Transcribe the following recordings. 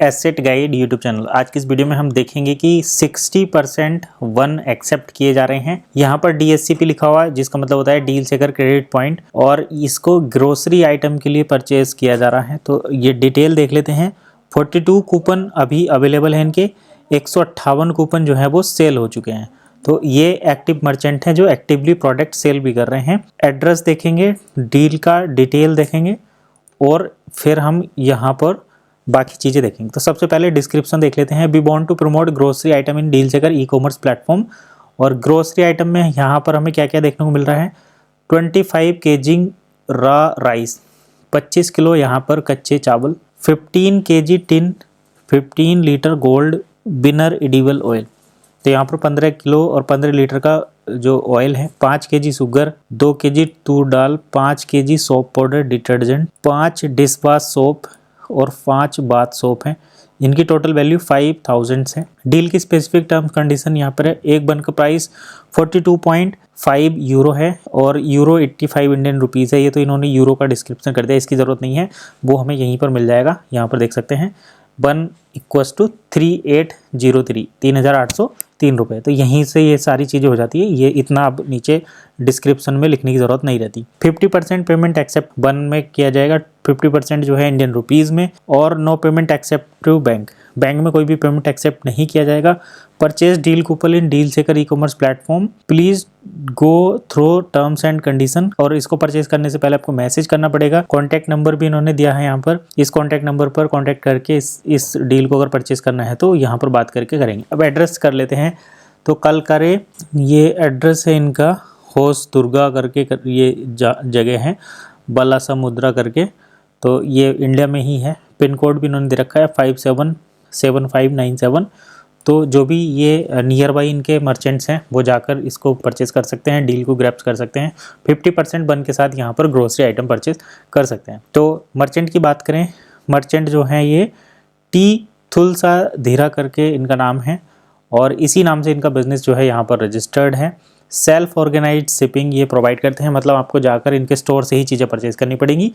Asset guide YouTube channel. आज की इस वीडियो में हम देखेंगे कि 60% वन एक्सेप्ट किए जा रहे हैं। यहाँ पर DSCP लिखा हुआ है जिसका मतलब होता है डील सेकर क्रेडिट पॉइंट, और इसको ग्रोसरी आइटम के लिए परचेज किया जा रहा है। तो ये डिटेल देख लेते हैं। 42 कूपन अभी अवेलेबल है इनके, 158 कूपन जो है वो सेल हो चुके हैं। तो ये एक्टिव मर्चेंट हैं जो एक्टिवली प्रोडक्ट सेल भी कर रहे हैं। एड्रेस देखेंगे, डील का डिटेल देखेंगे और फिर हम यहाँ पर बाकी चीज़ें देखेंगे। तो सबसे पहले डिस्क्रिप्शन देख लेते हैं। We want to promote grocery item in deal seeker ecommerce platform. और ग्रोसरी आइटम में यहाँ पर हमें क्या क्या देखने को मिल रहा है। 25 kg रा राइस, 25 किलो यहाँ पर कच्चे चावल, 15 kg tin, 15 litre gold winner edible oil. तो यहाँ पर 15 किलो और 15 लीटर का जो ऑयल है, 5 kg शुगर, 2 kg तूर दाल, 5 kg soap powder detergent, 5 dish wash soap और 5 बाथ सोप हैं। इनकी टोटल वैल्यू 5000 है। डील की स्पेसिफिक टर्म्स कंडीशन यहाँ पर है। एक बन का प्राइस 42.5 यूरो है और यूरो 85 इंडियन रुपीज़ है। ये तो इन्होंने यूरो का डिस्क्रिप्शन कर दिया, इसकी ज़रूरत नहीं है, वो हमें यहीं पर मिल जाएगा। यहाँ पर देख सकते हैं 1 = 3803, 3803 रुपये। तो यहीं से ये सारी चीज़ें हो जाती है। ये इतना अब नीचे डिस्क्रिप्शन में लिखने की ज़रूरत नहीं रहती। 50% पेमेंट एक्सेप्ट वन में किया जाएगा, 50% जो है इंडियन रुपीज़ में, और no payment accept to bank. Bank में कोई भी पेमेंट एक्सेप्ट नहीं किया जाएगा। Purchase deal coupon in deal seeker ecommerce platform, please go through terms and condition. और इसको परचेज करने से पहले आपको मैसेज करना पड़ेगा। कॉन्टैक्ट नंबर भी इन्होंने दिया है यहाँ पर। इस कॉन्टैक्ट नंबर पर कॉन्टैक्ट करके इस डील को अगर परचेज करना है तो यहाँ पर बात करके करेंगे। अब एड्रेस कर लेते हैं। तो कल करे, ये एड्रेस है इनका, होस दुर्गा करके ये जगह है, बालासमुद्रा करके। तो ये इंडिया में ही है। पिन कोड भी इन्होंने दे रखा है 577597। तो जो भी ये नियर बाई इनके मर्चेंट्स हैं वो जाकर इसको परचेज़ कर सकते हैं, डील को ग्रैब कर सकते हैं। 50% बन के साथ यहाँ पर ग्रोसरी आइटम परचेज़ कर सकते हैं। तो मर्चेंट की बात करें, मर्चेंट जो हैं ये टी थुलसा धीरा करके इनका नाम है, और इसी नाम से इनका बिजनेस जो है यहाँ पर रजिस्टर्ड है। सेल्फ ऑर्गेनाइज्ड शिपिंग ये प्रोवाइड करते हैं, मतलब आपको जाकर इनके स्टोर से ही चीज़ें परचेज़ करनी पड़ेंगी।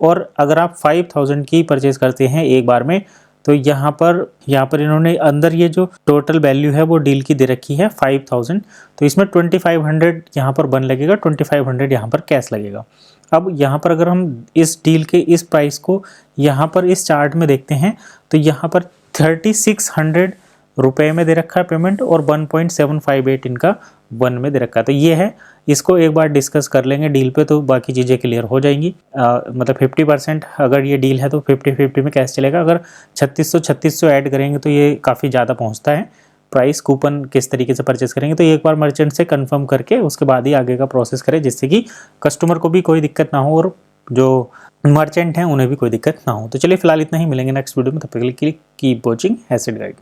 और अगर आप 5000 की परचेज़ करते हैं एक बार में, तो यहाँ पर इन्होंने अंदर ये जो टोटल वैल्यू है वो डील की दे रखी है 5000। तो इसमें 2500 यहाँ पर बन लगेगा, 2500 यहाँ पर कैश लगेगा। अब यहाँ पर अगर हम इस डील के इस प्राइस को यहाँ पर इस चार्ट में देखते हैं तो यहाँ पर 3600 रुपये में दे रखा है पेमेंट, और 1.758 इनका वन में दे रखा है। तो ये है, इसको एक बार डिस्कस कर लेंगे डील पे तो बाकी चीज़ें क्लियर हो जाएंगी। मतलब 50% अगर ये डील है तो 50-50 में कैश चलेगा। अगर 3600 ऐड करेंगे तो ये काफ़ी ज़्यादा पहुंचता है प्राइस। कूपन किस तरीके से परचेस करेंगे तो एक बार मर्चेंट से कंफर्म करके उसके बाद ही आगे का प्रोसेस करें, जिससे कि कस्टमर को भी कोई दिक्कत ना हो और जो मर्चेंट हैं उन्हें भी कोई दिक्कत ना हो। तो चलिए फिलहाल इतना ही, मिलेंगे नेक्स्ट वीडियो में। तब तक के लिए कीप वॉचिंग एसेट गाइड।